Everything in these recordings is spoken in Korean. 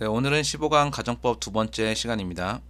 네, 오늘은 15강 가정법 두 번째 시간입니다.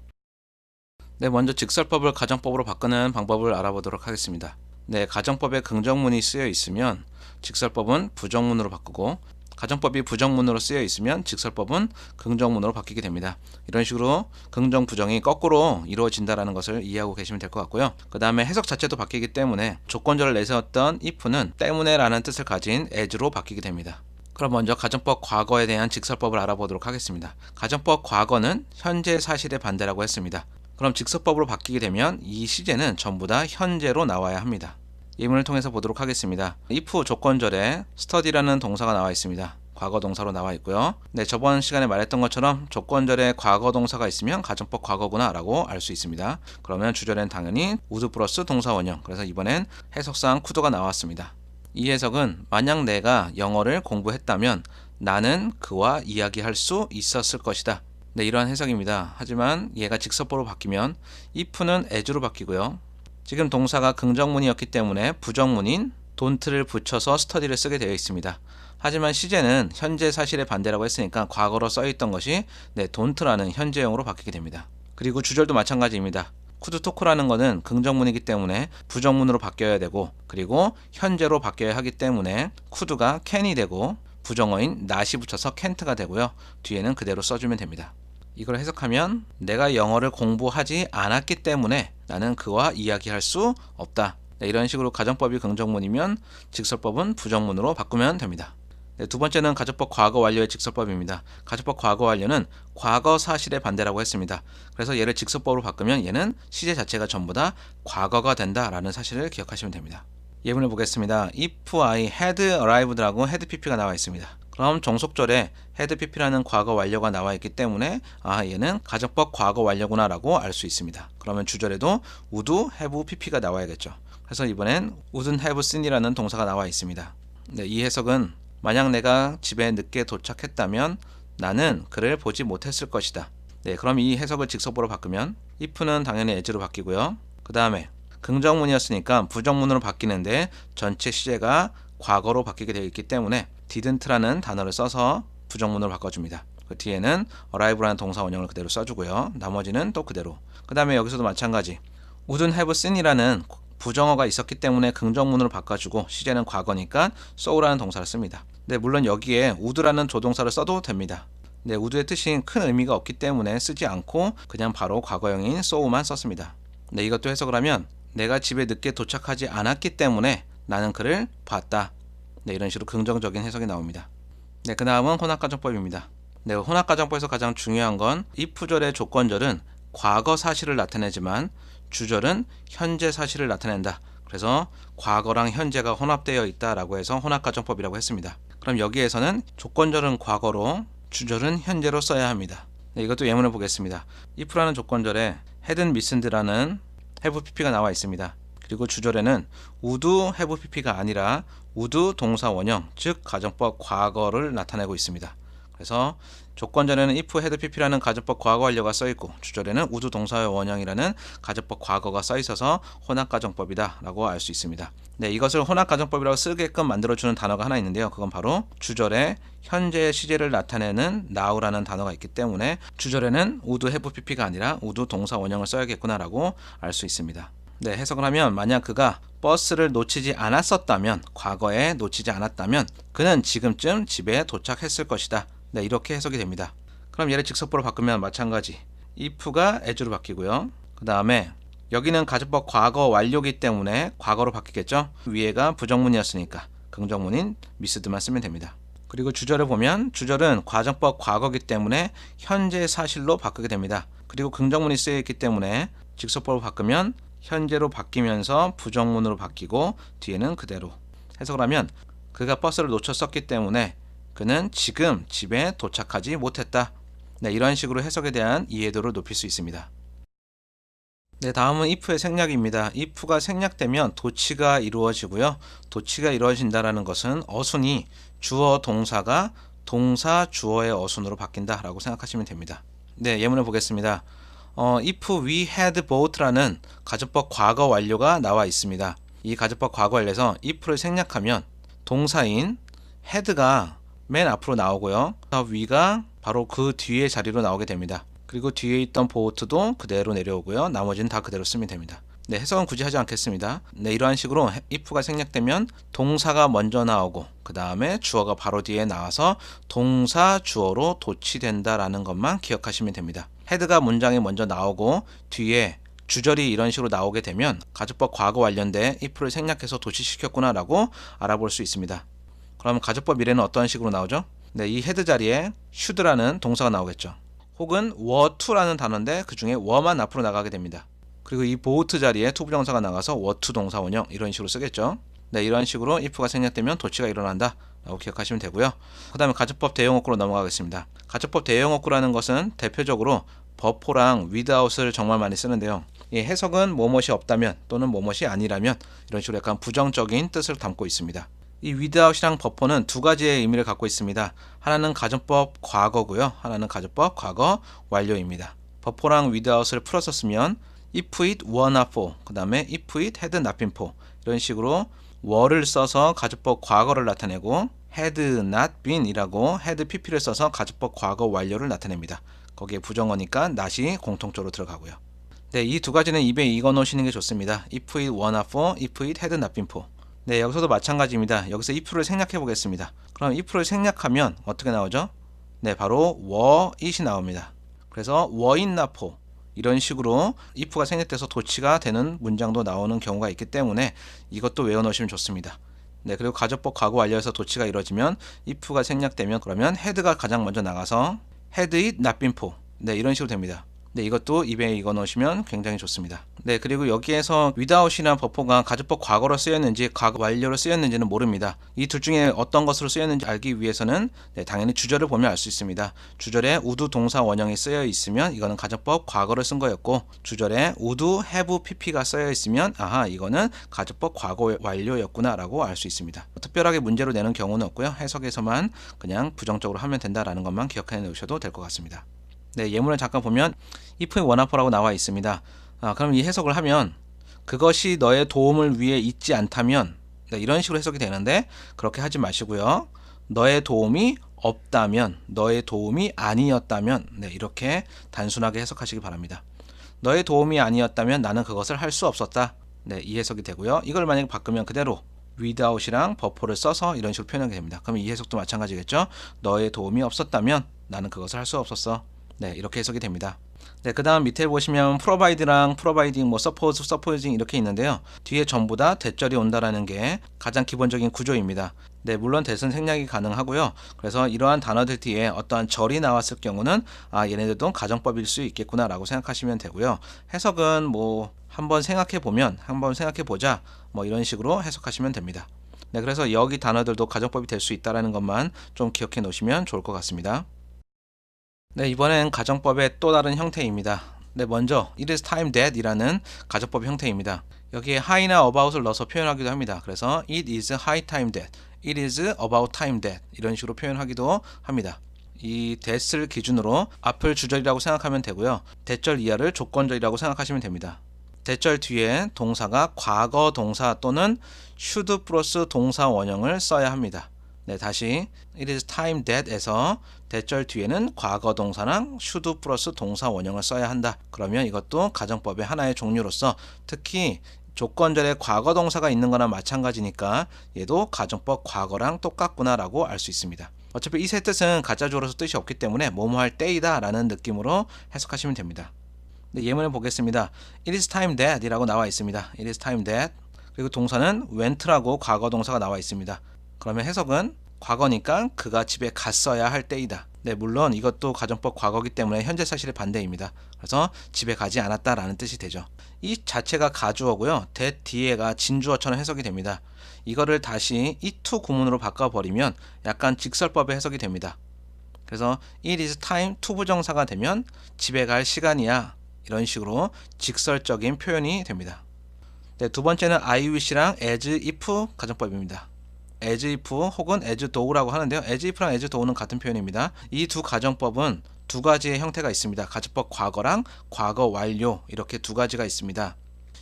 네, 먼저 직설법을 가정법으로 바꾸는 방법을 알아보도록 하겠습니다. 네, 가정법에 긍정문이 쓰여 있으면 직설법은 부정문으로 바꾸고, 가정법이 부정문으로 쓰여 있으면 직설법은 긍정문으로 바뀌게 됩니다. 이런 식으로 긍정, 부정이 거꾸로 이루어진다는 것을 이해하고 계시면 될 것 같고요. 그 다음에 해석 자체도 바뀌기 때문에 조건절을 내세웠던 if는 때문에 라는 뜻을 가진 as로 바뀌게 됩니다. 그럼 먼저 가정법 과거에 대한 직설법을 알아보도록 하겠습니다. 가정법 과거는 현재 사실의 반대라고 했습니다. 그럼 직설법으로 바뀌게 되면 이 시제는 전부 다 현재로 나와야 합니다. 예문을 통해서 보도록 하겠습니다. if 조건절에 study라는 동사가 나와 있습니다. 과거 동사로 나와 있고요. 네, 저번 시간에 말했던 것처럼 조건절에 과거 동사가 있으면 가정법 과거구나 라고 알 수 있습니다. 그러면 주절엔 당연히 would 플러스 동사 원형, 그래서 이번엔 해석상 could가 나왔습니다. 이 해석은 만약 내가 영어를 공부했다면 나는 그와 이야기할 수 있었을 것이다. 네, 이러한 해석입니다. 하지만 얘가 직설법으로 바뀌면 if는 as로 바뀌고요. 지금 동사가 긍정문이었기 때문에 부정문인 don't를 붙여서 study를 쓰게 되어 있습니다. 하지만 시제는 현재 사실의 반대라고 했으니까 과거로 써있던 것이 don't라는 현재형으로 바뀌게 됩니다. 그리고 주절도 마찬가지입니다. could talk라는 것은 긍정문이기 때문에 부정문으로 바뀌어야 되고, 그리고 현재로 바뀌어야 하기 때문에 could가 can이 되고 부정어인 not이 붙여서 can't가 되고요. 뒤에는 그대로 써주면 됩니다. 이걸 해석하면 내가 영어를 공부하지 않았기 때문에 나는 그와 이야기할 수 없다. 네, 이런 식으로 가정법이 긍정문이면 직설법은 부정문으로 바꾸면 됩니다. 네, 두 번째는 가정법 과거 완료의 직설법입니다. 가정법 과거 완료는 과거 사실의 반대라고 했습니다. 그래서 얘를 직설법으로 바꾸면 얘는 시제 자체가 전부 다 과거가 된다라는 사실을 기억하시면 됩니다. 예문을 보겠습니다. If I had arrived라고 had pp가 나와 있습니다. 그럼 종속절에 had pp라는 과거 완료가 나와 있기 때문에 얘는 가정법 과거 완료구나 라고 알 수 있습니다. 그러면 주절에도 would have pp가 나와야겠죠. 그래서 이번엔 wouldn't have seen이라는 동사가 나와 있습니다. 네, 이 해석은 만약 내가 집에 늦게 도착했다면 나는 그를 보지 못했을 것이다. 네, 그럼 이 해석을 직설법으로 바꾸면 if는 당연히 as로 바뀌고요. 그 다음에 긍정문이었으니까 부정문으로 바뀌는데 전체 시제가 과거로 바뀌게 되어 있기 때문에 didn't라는 단어를 써서 부정문으로 바꿔줍니다. 그 뒤에는 arrive라는 동사 원형을 그대로 써주고요. 나머지는 또 그대로. 그 다음에 여기서도 마찬가지 wouldn't have seen이라는 부정어가 있었기 때문에 긍정문으로 바꿔주고 시제는 과거니까 so라는 동사를 씁니다. 네, 물론 여기에 would라는 조동사를 써도 됩니다. 네, would의 뜻이 큰 의미가 없기 때문에 쓰지 않고 그냥 바로 과거형인 so만 썼습니다. 네, 이것도 해석을 하면 내가 집에 늦게 도착하지 않았기 때문에 나는 그를 봤다. 네, 이런 식으로 긍정적인 해석이 나옵니다. 네, 그 다음은 혼합가정법입니다. 네, 혼합가정법에서 가장 중요한 건 if절의 조건절은 과거 사실을 나타내지만 주절은 현재 사실을 나타낸다. 그래서 과거랑 현재가 혼합되어 있다라고 해서 혼합가정법이라고 했습니다. 그럼 여기에서는 조건절은 과거로 주절은 현재로 써야 합니다. 네, 이것도 예문을 보겠습니다. if라는 조건절에 hadn't missed라는 have pp가 나와 있습니다. 그리고 주절에는 would have pp가 아니라 would 동사 원형, 즉 가정법 과거를 나타내고 있습니다. 그래서 조건절에는 if had pp라는 가정법 과거 완료가 써있고 주절에는 would 동사의 원형이라는 가정법 과거가 써있어서 혼합가정법이다 라고 알 수 있습니다. 네, 이것을 혼합가정법이라고 쓰게끔 만들어주는 단어가 하나 있는데요. 그건 바로 주절에 현재의 시제를 나타내는 now라는 단어가 있기 때문에 주절에는 would have pp가 아니라 would 동사 원형을 써야겠구나 라고 알 수 있습니다. 네, 해석을 하면 만약 그가 버스를 놓치지 않았었다면, 과거에 놓치지 않았다면 그는 지금쯤 집에 도착했을 것이다. 네, 이렇게 해석이 됩니다. 그럼 얘를 직설법으로 바꾸면 마찬가지 if가 as로 바뀌고요. 그 다음에 여기는 가정법 과거 완료기 때문에 과거로 바뀌겠죠. 위에가 부정문이었으니까 긍정문인 missed만 쓰면 됩니다. 그리고 주절을 보면 주절은 가정법 과거기 때문에 현재 사실로 바꾸게 됩니다. 그리고 긍정문이 쓰여 있기 때문에 직설법으로 바꾸면 현재로 바뀌면서 부정문으로 바뀌고 뒤에는 그대로. 해석을 하면 그가 버스를 놓쳤었기 때문에 그는 지금 집에 도착하지 못했다. 네, 이런 식으로 해석에 대한 이해도를 높일 수 있습니다. 네, 다음은 if의 생략입니다. if가 생략되면 도치가 이루어지고요. 도치가 이루어진다는 것은 어순이 주어 동사가 동사 주어의 어순으로 바뀐다라고 생각하시면 됩니다. 네, 예문을 보겠습니다. if we had bought라는 가정법 과거 완료가 나와 있습니다. 이 가정법 과거 완료에서 if를 생략하면 동사인 had가 맨 앞으로 나오고요. we가 바로 그 뒤에 자리로 나오게 됩니다. 그리고 뒤에 있던 보트도 그대로 내려오고요. 나머지는 다 그대로 쓰면 됩니다. 네, 해석은 굳이 하지 않겠습니다. 네, 이러한 식으로 if가 생략되면 동사가 먼저 나오고 그 다음에 주어가 바로 뒤에 나와서 동사 주어로 도치된다라는 것만 기억하시면 됩니다. 헤드가 문장에 먼저 나오고 뒤에 주절이 이런 식으로 나오게 되면 가정법 과거 완료인데 if를 생략해서 도치시켰구나 라고 알아볼 수 있습니다. 그럼 가정법 미래는 어떤 식으로 나오죠? 네, 이 헤드 자리에 should라는 동사가 나오겠죠. 혹은 were to라는 단어인데 그 중에 were만 앞으로 나가게 됩니다. 그리고 이 boat 자리에 to 부정사가 나가서 were to 동사 원형 이런 식으로 쓰겠죠. 네, 이런 식으로 if가 생략되면 도치가 일어난다 라고 기억하시면 되고요. 그 다음에 가정법 대용어구로 넘어가겠습니다. 가정법 대용어구라는 것은 대표적으로 버포랑 without을 정말 많이 쓰는데요. 이 해석은 뭐뭇이 없다면 또는 뭐뭇이 아니라면 이런 식으로 약간 부정적인 뜻을 담고 있습니다. 이 without이랑 버포는 두 가지의 의미를 갖고 있습니다. 하나는 가정법 과거고요. 하나는 가정법 과거 완료입니다. 버포랑 without을 풀어서 쓰면 if it were not for, 그 다음에 if it had not been for 이런 식으로 were를 써서 가정법 과거를 나타내고 had not been 이라고 had pp를 써서 가정법 과거 완료를 나타냅니다. 거기에 부정어니까 not이 공통적으로 들어가고요. 네, 이 두 가지는 입에 익어 놓으시는 게 좋습니다. if it were not for, if it had not been for. 네, 여기서도 마찬가지입니다. 여기서 if를 생략해 보겠습니다. 그럼 if를 생략하면 어떻게 나오죠? 네, 바로 were it이 나옵니다. 그래서 were it not for 이런 식으로 if가 생략돼서 도치가 되는 문장도 나오는 경우가 있기 때문에 이것도 외워 놓으시면 좋습니다. 네, 그리고 가정법 과거 완료에서 도치가 이루어지면 if가 생략되면 그러면 had가 가장 먼저 나가서 had it not been for. 네, 이런 식으로 됩니다. 네, 이것도 입에 익어 놓으시면 굉장히 좋습니다. 네, 그리고 여기에서 without이나 버포가 가정법 과거로 쓰였는지 과거 완료로 쓰였는지는 모릅니다. 이 둘 중에 어떤 것으로 쓰였는지 알기 위해서는 네, 당연히 주절을 보면 알 수 있습니다. 주절에 would 동사 원형이 쓰여 있으면 이거는 가정법 과거를 쓴 거였고, 주절에 would have pp가 쓰여 있으면 아하, 이거는 가정법 과거 완료였구나 라고 알 수 있습니다. 특별하게 문제로 내는 경우는 없고요. 해석에서만 그냥 부정적으로 하면 된다라는 것만 기억해 놓으셔도 될 것 같습니다. 네, 예문을 잠깐 보면 if it were not for라고 나와 있습니다. 그럼 이 해석을 하면 그것이 너의 도움을 위해 있지 않다면, 네, 이런 식으로 해석이 되는데 그렇게 하지 마시고요. 너의 도움이 없다면, 너의 도움이 아니었다면, 네, 이렇게 단순하게 해석하시기 바랍니다. 너의 도움이 아니었다면 나는 그것을 할 수 없었다. 네, 이 해석이 되고요. 이걸 만약에 바꾸면 그대로 without이랑 버포를 써서 이런 식으로 표현하게 됩니다. 그럼 이 해석도 마찬가지겠죠. 너의 도움이 없었다면 나는 그것을 할 수 없었어. 네, 이렇게 해석이 됩니다. 네, 그 다음 밑에 보시면 provide랑 providing, suppose, supposing 이렇게 있는데요. 뒤에 전부 다 대절이 온다라는 게 가장 기본적인 구조입니다. 네, 물론 대신 생략이 가능하고요. 그래서 이러한 단어들 뒤에 어떠한 절이 나왔을 경우는 얘네들도 가정법일 수 있겠구나 라고 생각하시면 되고요. 해석은 한번 생각해 보면, 한번 생각해 보자, 이런 식으로 해석하시면 됩니다. 네, 그래서 여기 단어들도 가정법이 될 수 있다는 것만 좀 기억해 놓으시면 좋을 것 같습니다. 네, 이번엔 가정법의 또 다른 형태입니다. 네, 먼저 it is time that 이라는 가정법 형태입니다. 여기에 high나 about을 넣어서 표현하기도 합니다. 그래서 it is high time that, it is about time that 이런 식으로 표현하기도 합니다. 이 that을 기준으로 앞을 주절이라고 생각하면 되고요. 대절 이하를 조건절이라고 생각하시면 됩니다. 대절 뒤에 동사가 과거 동사 또는 should 플러스 동사 원형을 써야 합니다. 네, 다시 it is time that에서 대절 뒤에는 과거 동사랑 should 플러스 동사 원형을 써야 한다. 그러면 이것도 가정법의 하나의 종류로서 특히 조건절에 과거 동사가 있는 거나 마찬가지니까 얘도 가정법 과거랑 똑같구나 라고 알 수 있습니다. 어차피 이 세 뜻은 가짜주어로서 뜻이 없기 때문에 뭐뭐 할 때이다 라는 느낌으로 해석하시면 됩니다. 네, 예문을 보겠습니다. It is time that 이라고 나와 있습니다. It is time that. 그리고 동사는 went라고 과거 동사가 나와 있습니다. 그러면 해석은 과거니까 그가 집에 갔어야 할 때이다. 네, 물론 이것도 가정법 과거이기 때문에 현재 사실의 반대입니다. 그래서 집에 가지 않았다라는 뜻이 되죠. 이 자체가 가주어고요. that 뒤에가 진주어처럼 해석이 됩니다. 이거를 다시 it 구문으로 바꿔버리면 약간 직설법의 해석이 됩니다. 그래서 it is time to 부정사가 되면 집에 갈 시간이야. 이런 식으로 직설적인 표현이 됩니다. 네, 두 번째는 I wish랑 as if 가정법입니다. as if 혹은 as though라고 하는데요. as if랑 as though는 같은 표현입니다. 이 두 가정법은 두 가지의 형태가 있습니다. 가정법 과거랑 과거 완료 이렇게 두 가지가 있습니다.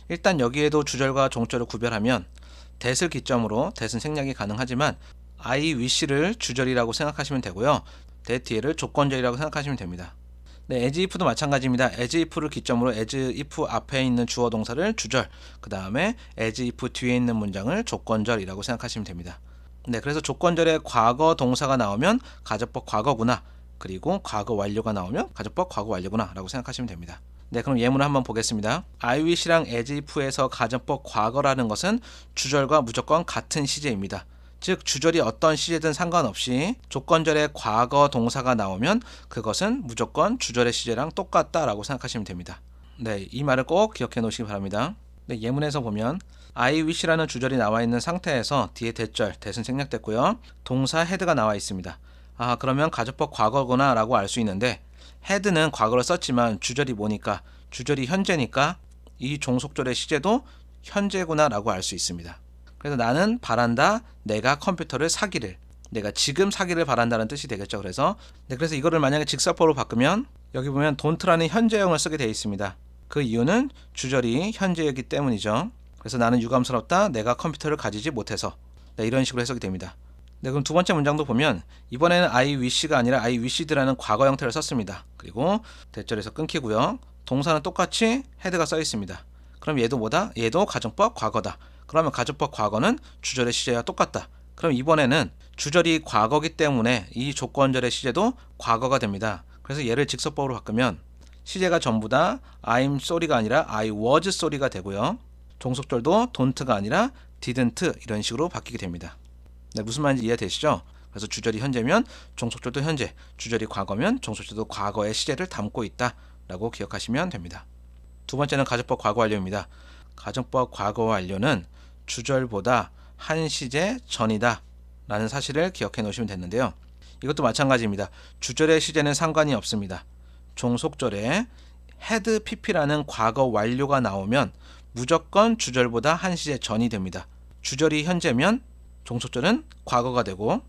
일단 여기에도 주절과 종절을 구별하면 that을 기점으로 that은 생략이 가능하지만 I wish를 주절이라고 생각하시면 되고요. that 뒤에를 조건절이라고 생각하시면 됩니다. 네, as if도 마찬가지입니다. as if를 기점으로 as if 앞에 있는 주어 동사를 주절, 그 다음에 as if 뒤에 있는 문장을 조건절이라고 생각하시면 됩니다. 네, 그래서 조건절에 과거 동사가 나오면 가정법 과거구나, 그리고 과거 완료가 나오면 가정법 과거 완료구나 라고 생각하시면 됩니다. 네, 그럼 예문을 한번 보겠습니다. I wish랑 as if에서 가정법 과거라는 것은 주절과 무조건 같은 시제입니다. 즉 주절이 어떤 시제든 상관없이 조건절에 과거 동사가 나오면 그것은 무조건 주절의 시제랑 똑같다라고 생각하시면 됩니다. 네, 이 말을 꼭 기억해 놓으시기 바랍니다. 네, 예문에서 보면 I wish라는 주절이 나와 있는 상태에서 뒤에 대절, that은 생략됐고요. 동사 had가 나와 있습니다. 아, 그러면 가정법 과거구나 라고 알 수 있는데 had는 과거를 썼지만 주절이 뭐니까? 주절이 현재니까 이 종속절의 시제도 현재구나 라고 알 수 있습니다. 그래서 나는 바란다, 내가 컴퓨터를 사기를, 내가 지금 사기를 바란다는 뜻이 되겠죠. 그래서 그래서 이거를 만약에 직설법으로 바꾸면 여기 보면 don't라는 현재형을 쓰게 되어 있습니다. 그 이유는 주절이 현재이기 때문이죠. 그래서 나는 유감스럽다, 내가 컴퓨터를 가지지 못해서. 네, 이런 식으로 해석이 됩니다. 네, 그럼 두 번째 문장도 보면 이번에는 I wish가 아니라 I wished라는 과거 형태를 썼습니다. 그리고 대절에서 끊기고요. 동사는 똑같이 had가 써 있습니다. 그럼 얘도 뭐다? 얘도 가정법 과거다. 그러면 가정법 과거는 주절의 시제와 똑같다. 그럼 이번에는 주절이 과거기 때문에 이 조건절의 시제도 과거가 됩니다. 그래서 얘를 직설법으로 바꾸면 시제가 전부 다 I'm sorry가 아니라 I was sorry가 되고요. 종속절도 don't가 아니라 didn't 이런 식으로 바뀌게 됩니다. 네, 무슨 말인지 이해되시죠? 그래서 주절이 현재면 종속절도 현재, 주절이 과거면 종속절도 과거의 시제를 담고 있다 라고 기억하시면 됩니다. 두 번째는 가정법 과거 완료입니다. 가정법 과거 완료는 주절보다 한 시제 전이다 라는 사실을 기억해 놓으시면 되는데요. 이것도 마찬가지입니다. 주절의 시제는 상관이 없습니다. 종속절에 had pp라는 과거 완료가 나오면 무조건 주절보다 한 시제 전이 됩니다. 주절이 현재면 종속절은 과거가 되고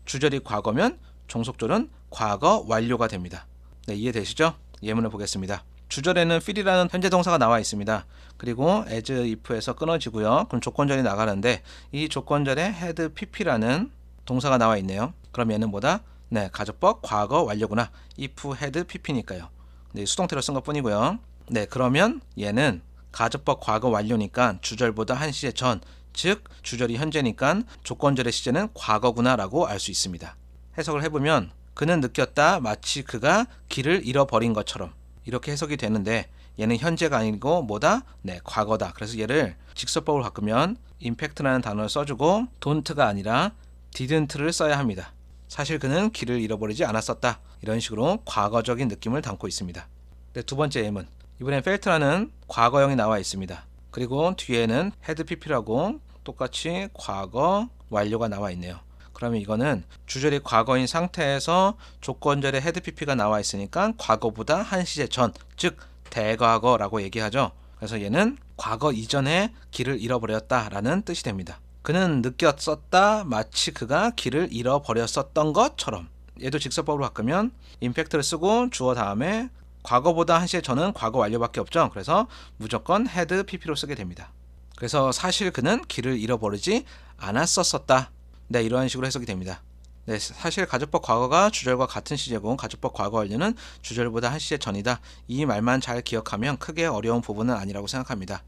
주절이 과거면 종속절은 과거 완료가 됩니다. 네, 이해되시죠? 예문을 보겠습니다. 주절에는 feel이라는 현재 동사가 나와 있습니다. 그리고 as if에서 끊어지고요. 그럼 조건절이 나가는데 이 조건절에 had pp라는 동사가 나와 있네요. 그럼 얘는 뭐다? 네, 가정법 과거 완료구나. if had pp니까요. 네, 수동태로 쓴 것 뿐이고요. 네, 그러면 얘는 가정법 과거 완료니까 주절보다 한 시제 전, 즉 주절이 현재니까 조건절의 시제는 과거구나 라고 알 수 있습니다. 해석을 해보면 그는 느꼈다 마치 그가 길을 잃어버린 것처럼 이렇게 해석이 되는데 얘는 현재가 아니고 뭐다? 네, 과거다. 그래서 얘를 직설법으로 바꾸면 impact라는 단어를 써주고 don't가 아니라 didn't를 써야 합니다. 사실 그는 길을 잃어버리지 않았었다. 이런 식으로 과거적인 느낌을 담고 있습니다. 네, 두 번째 예문. 이번엔 felt라는 과거형이 나와 있습니다. 그리고 뒤에는 had pp라고 똑같이 과거 완료가 나와 있네요. 그러면 이거는 주절이 과거인 상태에서 조건절에 had pp가 나와 있으니까 과거보다 한 시제 전, 즉 대과거라고 얘기하죠. 그래서 얘는 과거 이전에 길을 잃어버렸다 라는 뜻이 됩니다. 그는 느꼈었다 마치 그가 길을 잃어버렸었던 것처럼. 얘도 직설법으로 바꾸면 impact를 쓰고 주어 다음에 과거보다 한 시제 전은 과거 완료밖에 없죠. 그래서 무조건 had pp로 쓰게 됩니다. 그래서 사실 그는 길을 잃어버리지 않았었다. 네, 이러한 식으로 해석이 됩니다. 네, 사실 가정법 과거가 주절과 같은 시제고 가정법 과거 완료는 주절보다 한 시제 전이다. 이 말만 잘 기억하면 크게 어려운 부분은 아니라고 생각합니다.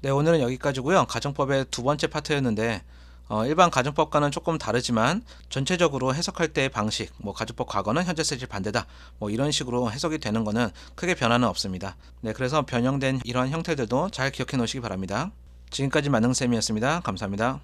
네, 오늘은 여기까지고요. 가정법의 두 번째 파트였는데 일반 가정법과는 조금 다르지만 전체적으로 해석할 때의 방식, 가정법 과거는 현재 쓰질 반대다, 이런 식으로 해석이 되는 거는 크게 변화는 없습니다. 네, 그래서 변형된 이러한 형태들도 잘 기억해 놓으시기 바랍니다. 지금까지 만능쌤이었습니다. 감사합니다.